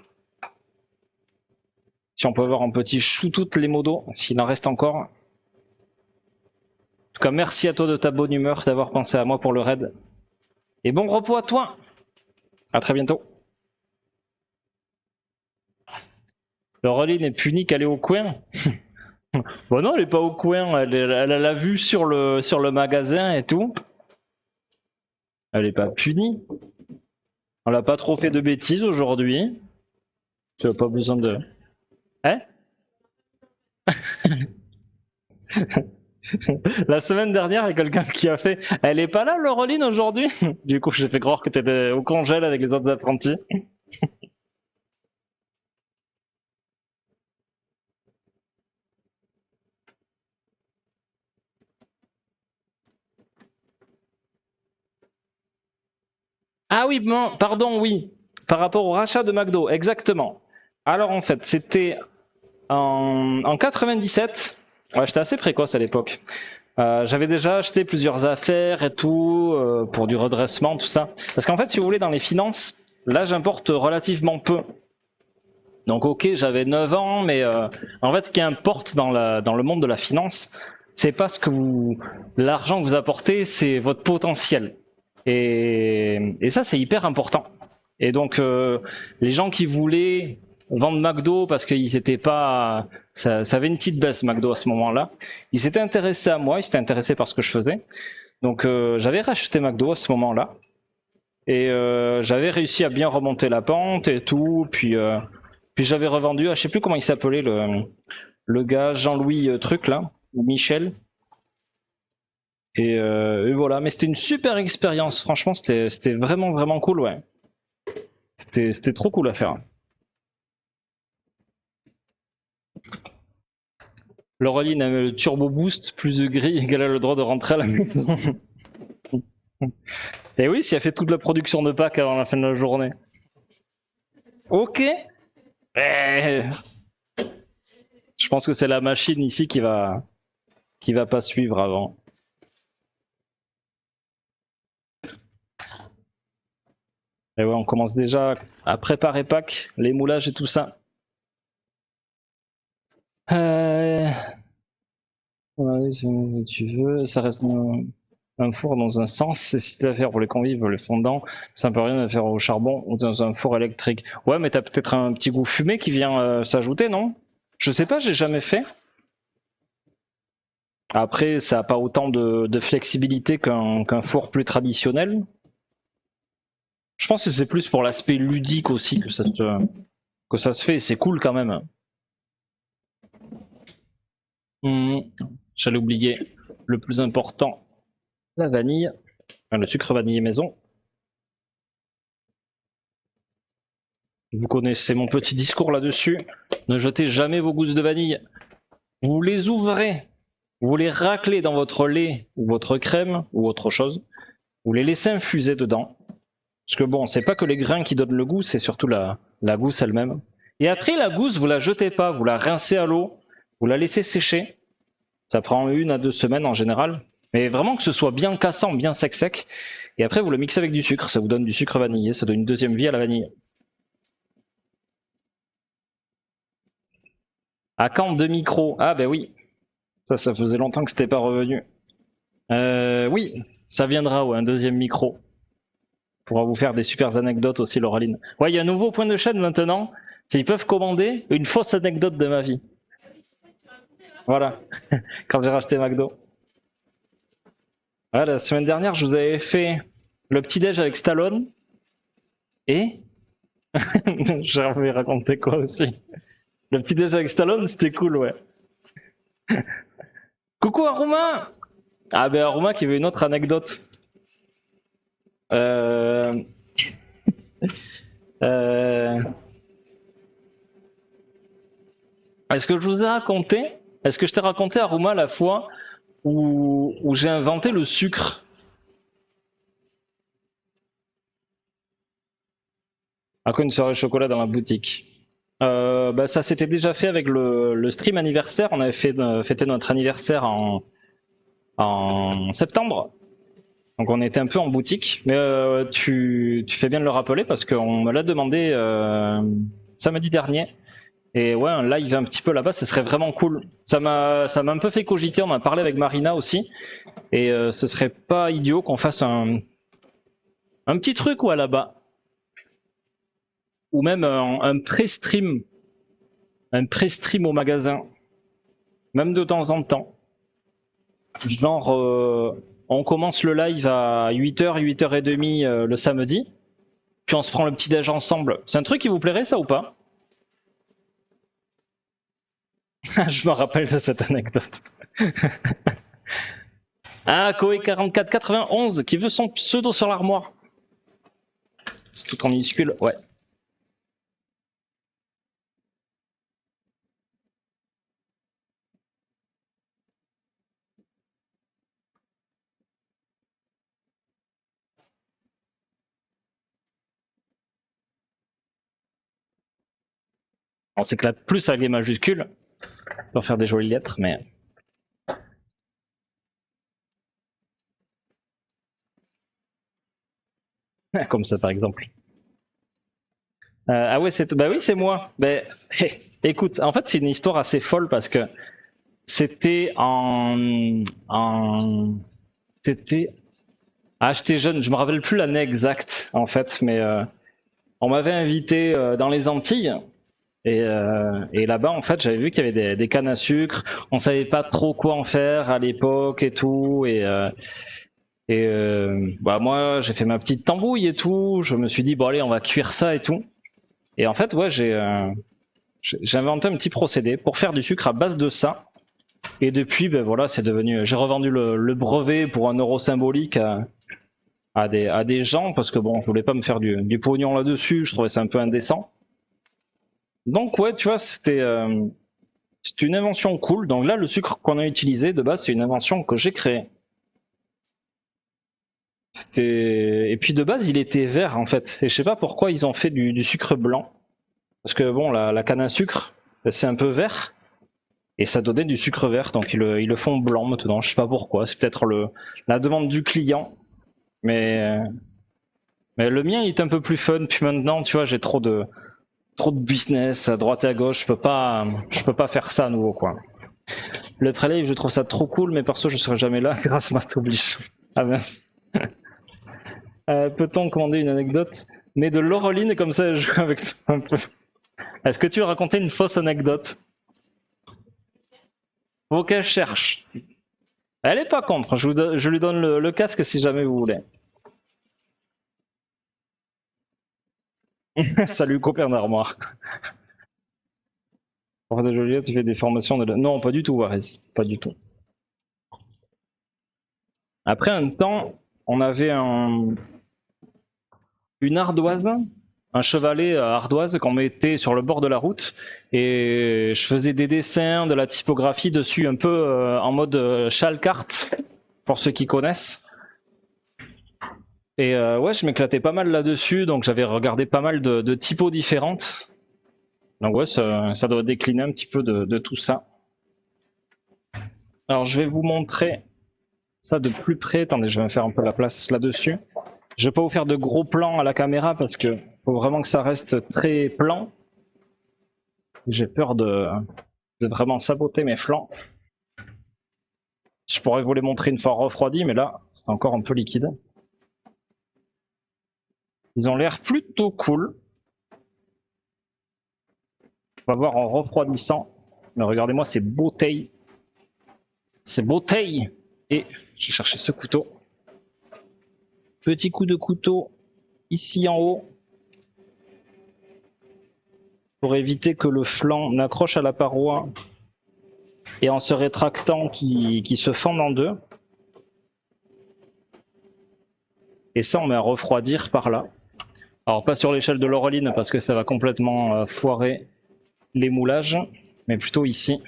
Si on peut avoir un petit shootout les modos, s'il en reste encore. En tout cas, merci à toi de ta bonne humeur, d'avoir pensé à moi pour le raid. Et bon repos à toi. À très bientôt. Laureline est punie qu'elle est au coin. Bon non, elle est pas au coin, elle a la vue sur le magasin et tout. Elle est pas punie. On l'a pas trop fait de bêtises aujourd'hui. Tu as pas besoin de... Hein? La semaine dernière, il y a quelqu'un qui a fait « Elle est pas là, Laureline, aujourd'hui ?» Du coup, j'ai fait croire que t'étais au congèle avec les autres apprentis. Ah oui, bon, pardon, oui. Par rapport au rachat de McDo, exactement. Alors en fait, c'était en 97. Ouais, j'étais assez précoce à l'époque. J'avais déjà acheté plusieurs affaires et tout, pour du redressement, tout ça. Parce qu'en fait, si vous voulez, dans les finances, là, j'importe relativement peu. Donc ok, j'avais 9 ans, mais en fait, ce qui importe dans le monde de la finance, c'est pas ce que l'argent que vous apportez, c'est votre potentiel. Et ça, c'est hyper important. Et donc, les gens qui voulaient vendre McDo parce qu'ils étaient pas... Ça avait une petite baisse, McDo, à ce moment-là. Ils s'étaient intéressés à moi, ils s'étaient intéressés par ce que je faisais. Donc, j'avais racheté McDo à ce moment-là. Et j'avais réussi à bien remonter la pente et tout. Puis j'avais revendu, je sais plus comment il s'appelait, le gars, Jean-Louis truc là, ou Michel. Et voilà, mais c'était une super expérience, franchement, c'était vraiment vraiment cool, ouais. C'était trop cool à faire. Laureline a le turbo boost, plus de gris égale le droit de rentrer à la maison. Et oui, si elle fait toute la production de Pâques avant la fin de la journée. Ok. Je pense que c'est la machine ici qui va pas suivre avant. Et ouais, on commence déjà à préparer Pâques, les moulages et tout ça. Ouais, si tu veux, ça reste un four dans un sens, c'est si tu vas faire pour les convives, les fondants, ça ne peut rien faire au charbon ou dans un four électrique. Ouais, mais t'as peut-être un petit goût fumé qui vient s'ajouter, non? Je sais pas, j'ai jamais fait. Après, ça n'a pas autant de flexibilité qu'un four plus traditionnel. Je pense que c'est plus pour l'aspect ludique aussi que ça se fait, c'est cool quand même. J'allais oublier le plus important, la vanille, enfin, le sucre vanillé maison. Vous connaissez mon petit discours là-dessus. Ne jetez jamais vos gousses de vanille. Vous les ouvrez, vous les raclez dans votre lait ou votre crème ou autre chose. Vous les laissez infuser dedans. Parce que bon, c'est pas que les grains qui donnent le goût, c'est surtout la gousse elle-même. Et après, la gousse, vous la jetez pas, vous la rincez à l'eau, vous la laissez sécher. Ça prend 1 à 2 semaines en général. Mais vraiment que ce soit bien cassant, bien sec. Et après, vous le mixez avec du sucre, ça vous donne du sucre vanillé, ça donne une deuxième vie à la vanille. À quand 2 micros? Ah ben oui. Ça faisait longtemps que c'était pas revenu. Oui, ça viendra, ouais, un deuxième micro. Pourra vous faire des super anecdotes aussi, Laureline. Ouais, il y a un nouveau point de chaîne maintenant. C'est ils peuvent commander une fausse anecdote de ma vie. Voilà, quand j'ai racheté McDo. Ouais, la semaine dernière, je vous avais fait le petit-déj avec Stallone. Et j'avais raconté quoi aussi? Le petit-déj avec Stallone, c'était cool, ouais. Coucou Aruma! Ah ben Aruma qui veut une autre anecdote. Est-ce que je vous ai raconté? Est-ce que je t'ai raconté Aruma la fois où j'ai inventé le sucre? Après une soirée chocolat dans la boutique. Bah ça s'était déjà fait avec le stream anniversaire. On avait fêté notre anniversaire en septembre. Donc on était un peu en boutique. Mais tu fais bien de le rappeler parce qu'on me l'a demandé samedi dernier. Et ouais, un live un petit peu là-bas, ce serait vraiment cool. Ça m'a un peu fait cogiter. On a parlé avec Marina aussi. Et ce serait pas idiot qu'on fasse un petit truc ouais, là-bas. Ou même un pré-stream. Un pré-stream au magasin. Même de temps en temps. Genre, on commence le live à 8h, 8h30 le samedi. Puis on se prend le petit déj ensemble. C'est un truc qui vous plairait ça ou pas? Je me rappelle de cette anecdote. Ah, Koé4491 qui veut son pseudo sur l'armoire. C'est tout en minuscule, ouais. On s'éclate plus avec les majuscules pour faire des jolies lettres, mais... Comme ça par exemple. Ah ouais, bah oui, c'est moi. Mais, écoute, en fait c'est une histoire assez folle parce que c'était c'était... Ah, j'étais jeune, je me rappelle plus l'année exacte en fait, mais on m'avait invité dans les Antilles. Et là-bas, en fait, j'avais vu qu'il y avait des cannes à sucre. On savait pas trop quoi en faire à l'époque et tout. Bah moi, j'ai fait ma petite tambouille et tout. Je me suis dit bon allez, on va cuire ça et tout. Et en fait, ouais, j'ai inventé un petit procédé pour faire du sucre à base de ça. Et depuis, ben voilà, c'est devenu. J'ai revendu le brevet pour 1 euro symbolique à des gens parce que bon, je voulais pas me faire du pognon là-dessus. Je trouvais ça un peu indécent. Donc ouais, tu vois, c'était une invention cool. Donc là, le sucre qu'on a utilisé de base, c'est une invention que j'ai créée. Et puis de base, il était vert en fait. Et je sais pas pourquoi ils ont fait du sucre blanc. Parce que bon, la canne à sucre, c'est un peu vert. Et ça donnait du sucre vert. Donc ils le font blanc maintenant. Je sais pas pourquoi. C'est peut-être la demande du client. Mais le mien, il est un peu plus fun. Puis maintenant, tu vois, j'ai trop de business à droite et à gauche, je peux pas faire ça à nouveau quoi. Le pré-live, je trouve ça trop cool, mais perso je serai jamais là grâce à ma t'oblige. Ah mince. Peut-on commander une anecdote mais de Laureline comme ça elle joue avec toi un peu. Est-ce que tu veux raconter une fausse anecdote? Faut qu'elle cherche. Elle est pas contre, je lui donne le casque si jamais vous voulez. Salut copain d'armoire. Professeur Joliet, tu fais des formations de... Non, pas du tout, Warez. Pas du tout. Après un temps, on avait une ardoise, un chevalet ardoise qu'on mettait sur le bord de la route et je faisais des dessins, de la typographie dessus un peu en mode chalcarte, pour ceux qui connaissent. Et ouais, je m'éclatais pas mal là-dessus, donc j'avais regardé pas mal de typos différentes. Donc ouais, ça doit décliner un petit peu de tout ça. Alors je vais vous montrer ça de plus près. Attendez, je vais me faire un peu la place là-dessus. Je vais pas vous faire de gros plans à la caméra parce que faut vraiment que ça reste très plan. J'ai peur de vraiment saboter mes flancs. Je pourrais vous les montrer une fois refroidis, mais là, c'est encore un peu liquide. Ils ont l'air plutôt cool. On va voir en refroidissant. Mais regardez-moi ces bouteilles. Ces bouteilles. Et je vais chercher ce couteau. Petit coup de couteau ici en haut. Pour éviter que le flanc n'accroche à la paroi. Et en se rétractant qui se fende en deux. Et ça on met à refroidir par là. Alors pas sur l'échelle de Laureline parce que ça va complètement foirer les moulages, mais plutôt ici.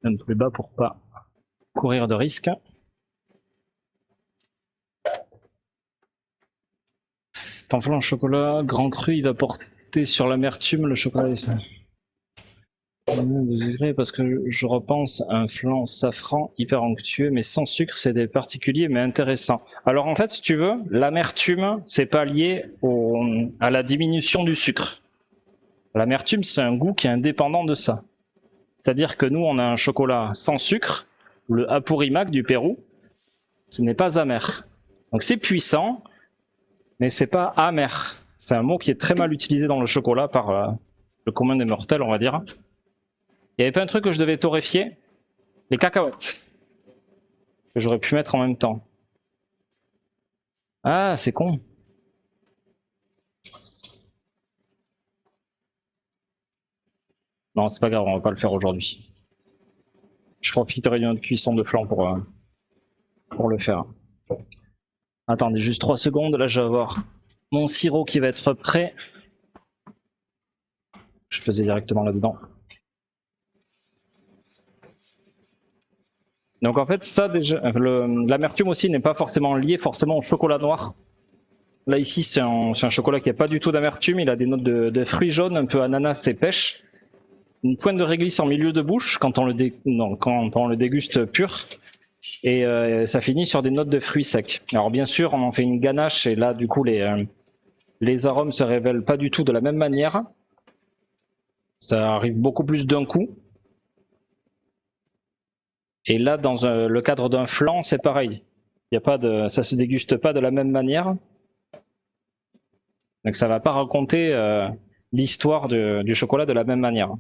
Un peu plus bas pour pas courir de risque. Ton flan au chocolat, grand cru, il va porter sur l'amertume le chocolat. Parce que je repense à un flan safran hyper onctueux mais sans sucre, c'est des particuliers mais intéressant. Alors en fait si tu veux, l'amertume c'est pas lié à la diminution du sucre. L'amertume c'est un goût qui est indépendant de ça. C'est-à-dire que nous on a un chocolat sans sucre, le Apurimac du Pérou, qui n'est pas amer. Donc c'est puissant, mais c'est pas amer. C'est un mot qui est très mal utilisé dans le chocolat par le commun des mortels, on va dire. Il n'y avait pas un truc que je devais torréfier? Les cacahuètes. Que j'aurais pu mettre en même temps. Ah, c'est con. Non, c'est pas grave, on va pas le faire aujourd'hui. Je profiterai d'une cuisson de flan pour le faire. Attendez juste 3 secondes, là je vais avoir mon sirop qui va être prêt. Je faisais directement là-dedans. Donc en fait ça déjà, l'amertume aussi n'est pas forcément liée au chocolat noir. Là ici c'est un chocolat qui n'a pas du tout d'amertume, il a des notes de fruits jaunes, un peu ananas et pêche. Une pointe de réglisse en milieu de bouche quand on le déguste pur. Et ça finit sur des notes de fruits secs. Alors bien sûr on en fait une ganache et là du coup les arômes se révèlent pas du tout de la même manière. Ça arrive beaucoup plus d'un coup. Et là dans le cadre d'un flan c'est pareil. Ça se déguste pas de la même manière. Donc ça va pas raconter l'histoire du chocolat de la même manière.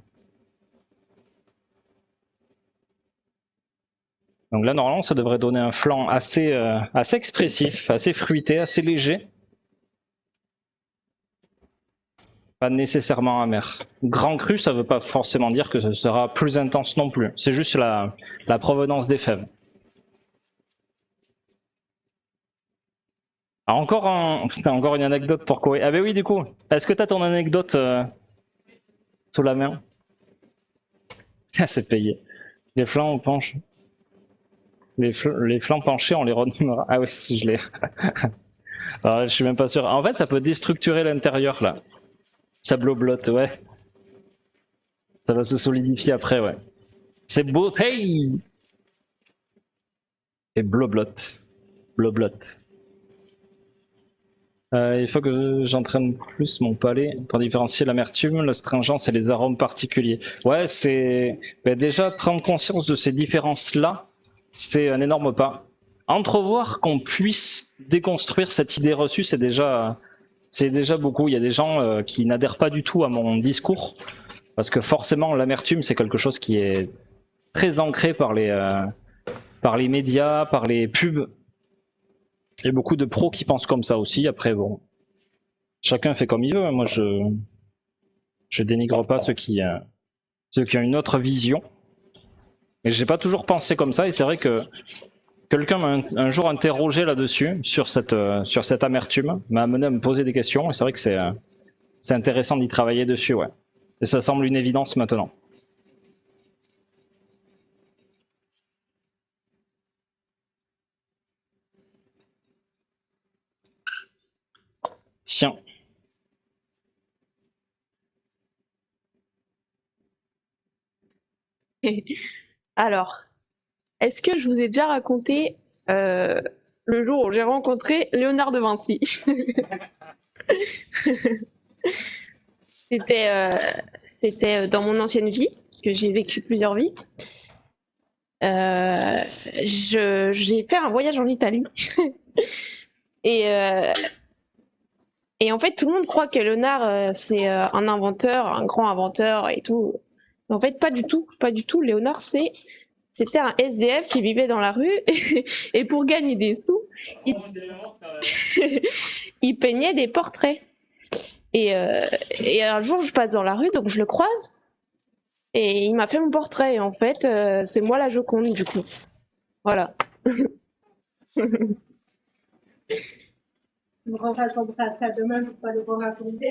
Donc là, normalement, ça devrait donner un flan assez expressif, assez fruité, assez léger. Pas nécessairement amer. Grand cru, ça ne veut pas forcément dire que ce sera plus intense non plus. C'est juste la provenance des fèves. Alors encore une anecdote pour Koé. Ah ben oui, du coup, est-ce que tu as ton anecdote sous la main? C'est payé. Les flans, on penche. Les flancs penchés, on les renommera. Ah oui, si je l'ai. Alors, je suis même pas sûr. En fait, ça peut déstructurer l'intérieur là. Ça bloblote, ouais. Ça va se solidifier après, ouais. C'est beauté. Et bloblote. Bloblote. Il faut que j'entraîne plus mon palais pour différencier l'amertume, l'astringence et les arômes particuliers. Ouais, c'est déjà prendre conscience de ces différences-là. C'est un énorme pas. Entrevoir qu'on puisse déconstruire cette idée reçue, c'est déjà beaucoup. Il y a des gens qui n'adhèrent pas du tout à mon discours, parce que forcément l'amertume c'est quelque chose qui est très ancré par les médias, par les pubs. Il y a beaucoup de pros qui pensent comme ça aussi. Après bon, chacun fait comme il veut. Moi je dénigre pas ceux qui ont une autre vision. Et j'ai pas toujours pensé comme ça, et c'est vrai que quelqu'un m'a un jour interrogé là-dessus, sur cette amertume, m'a amené à me poser des questions, et c'est vrai que c'est intéressant d'y travailler dessus, ouais. Et ça semble une évidence maintenant. Tiens. Alors, est-ce que je vous ai déjà raconté le jour où j'ai rencontré Léonard de Vinci? C'était dans mon ancienne vie, parce que j'ai vécu plusieurs vies. J'ai fait un voyage en Italie. Et en fait, tout le monde croit que Léonard, c'est un inventeur, un grand inventeur et tout. Mais en fait, pas du tout, pas du tout. Léonard, c'était un SDF qui vivait dans la rue et pour gagner des sous, il peignait des portraits. Et un jour, je passe dans la rue, donc je le croise et il m'a fait mon portrait. Et en fait, c'est moi la Joconde, du coup. Voilà. On rentre son bras à demain pour pas le voir raconter.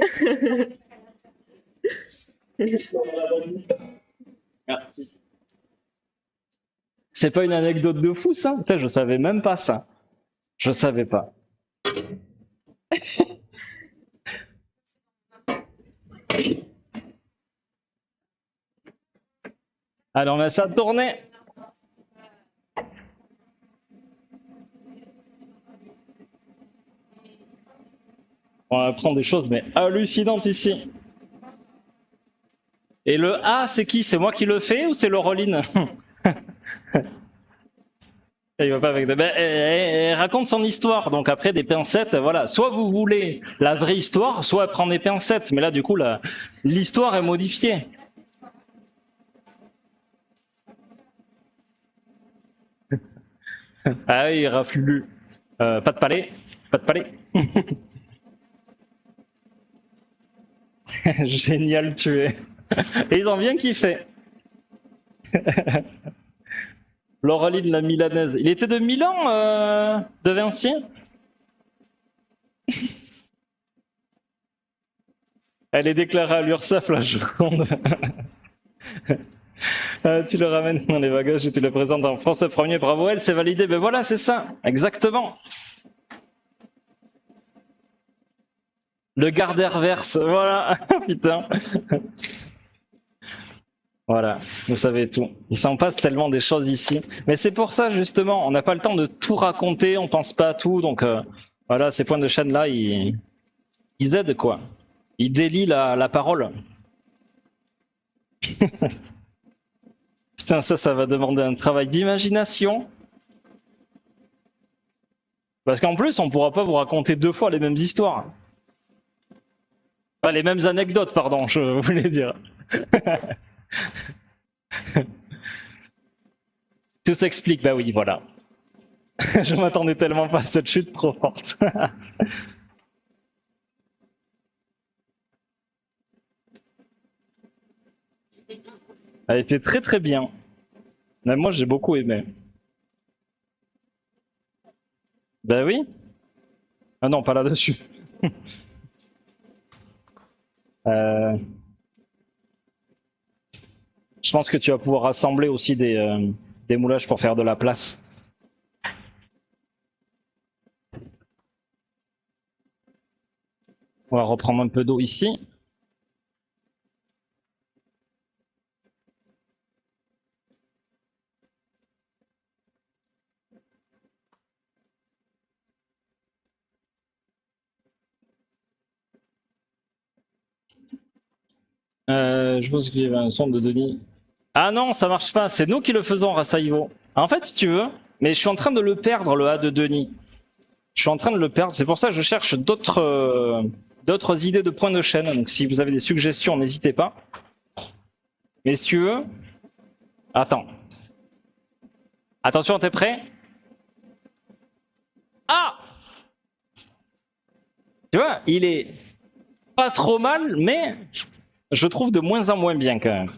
Merci. C'est pas une anecdote de fou ça? Putain, je savais même pas ça. Je savais pas. Alors on va ça tourner. On apprend des choses mais hallucinantes ici. Et le A, c'est qui? C'est moi qui le fais ou c'est Laureline? Il va pas avec des... elle raconte son histoire, donc après des pincettes, voilà. Soit vous voulez la vraie histoire, soit elle prend des pincettes, mais là du coup l'histoire est modifiée. Ah oui, Raflulu. Pas de palais, pas de palais. Génial, tu es. Et ils ont bien kiffé. Laureline la Milanaise. Il était de Milan, de Vinci? Elle est déclarée à l'URSSAF, la Joconde. Tu le ramènes dans les bagages et tu le présentes en France premier. Bravo, elle, c'est validé. Ben voilà, c'est ça, exactement. Le Gardeur verse, voilà. Putain. Voilà, vous savez tout. Il s'en passe tellement des choses ici. Mais c'est pour ça, justement, on n'a pas le temps de tout raconter, on pense pas à tout. Donc voilà, ces points de chaîne-là, ils aident, quoi. Ils délient la parole. Putain, ça va demander un travail d'imagination. Parce qu'en plus, on pourra pas vous raconter 2 fois les mêmes histoires. Pas les mêmes anecdotes, pardon, je voulais dire. Tout s'explique, bah oui, voilà. Je m'attendais tellement pas à cette chute trop forte. Elle était très très bien. Même moi j'ai beaucoup aimé. Bah oui. Ah non, pas là-dessus. Je pense que tu vas pouvoir rassembler aussi des moulages pour faire de la place. On va reprendre un peu d'eau ici. Je pense qu'il y avait un son de Denis. Ah non, ça marche pas, c'est nous qui le faisons, Rasaïvo. En fait, si tu veux, mais je suis en train de le perdre, le A de Denis. Je suis en train de le perdre, c'est pour ça que je cherche d'autres idées de points de chaîne. Donc si vous avez des suggestions, n'hésitez pas. Mais si tu veux... Attends. Attention, t'es prêt? Ah! Tu vois, il est pas trop mal, mais je trouve de moins en moins bien quand même.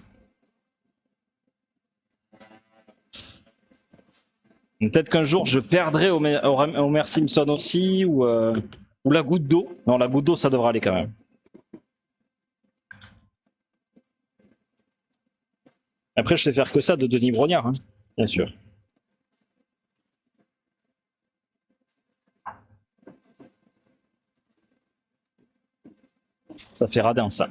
Peut-être qu'un jour je perdrai Homer Simpson aussi, ou la goutte d'eau. Non, la goutte d'eau ça devrait aller quand même. Après je sais faire que ça de Denis Brognard, hein, bien sûr. Ça fait radin ça.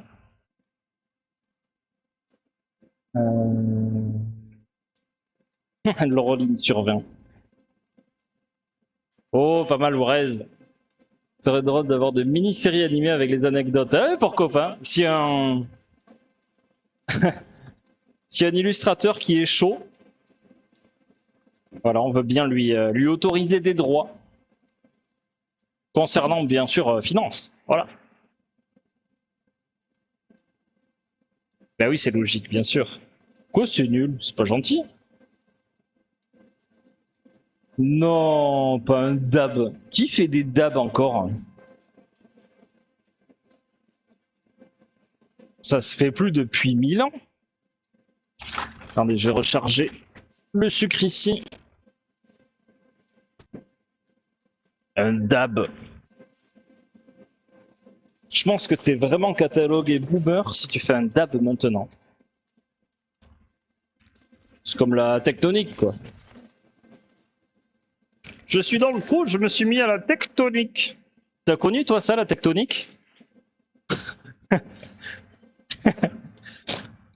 Laureline sur 20. Oh, pas mal, Ourez. Ce serait drôle d'avoir de mini-séries animées avec les anecdotes. Ah, pourquoi pas? Si un... si un illustrateur qui est chaud, voilà, on veut bien lui autoriser des droits. Concernant, bien sûr, finance. Voilà. Bah oui, c'est logique, bien sûr. Quoi, c'est nul? C'est pas gentil? Non, pas un dab. Qui fait des dabs encore? Ça se fait plus depuis 1000 ans. Attendez, je vais recharger le sucre ici. Un dab. Je pense que t'es vraiment catalogué boomer si tu fais un dab maintenant. C'est comme la tectonique, quoi. Je suis dans le coup, je me suis mis à la tectonique. T'as connu toi ça, la tectonique?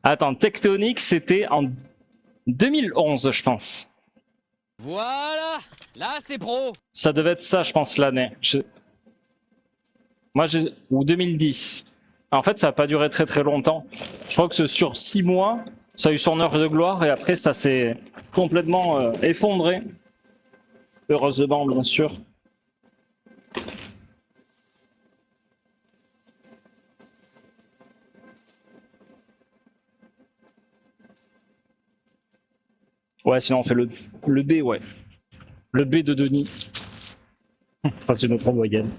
Attends, tectonique c'était en 2011 je pense. Voilà, là c'est pro. Ça devait être ça je pense l'année. Moi j'ai... ou 2010. En fait ça n'a pas duré très très longtemps. Je crois que sur 6 mois, ça a eu son heure de gloire et après ça s'est complètement effondré. Heureusement, bien sûr. Ouais, sinon on fait le B, ouais. Le B de Denis. Enfin, c'est notre moyenne.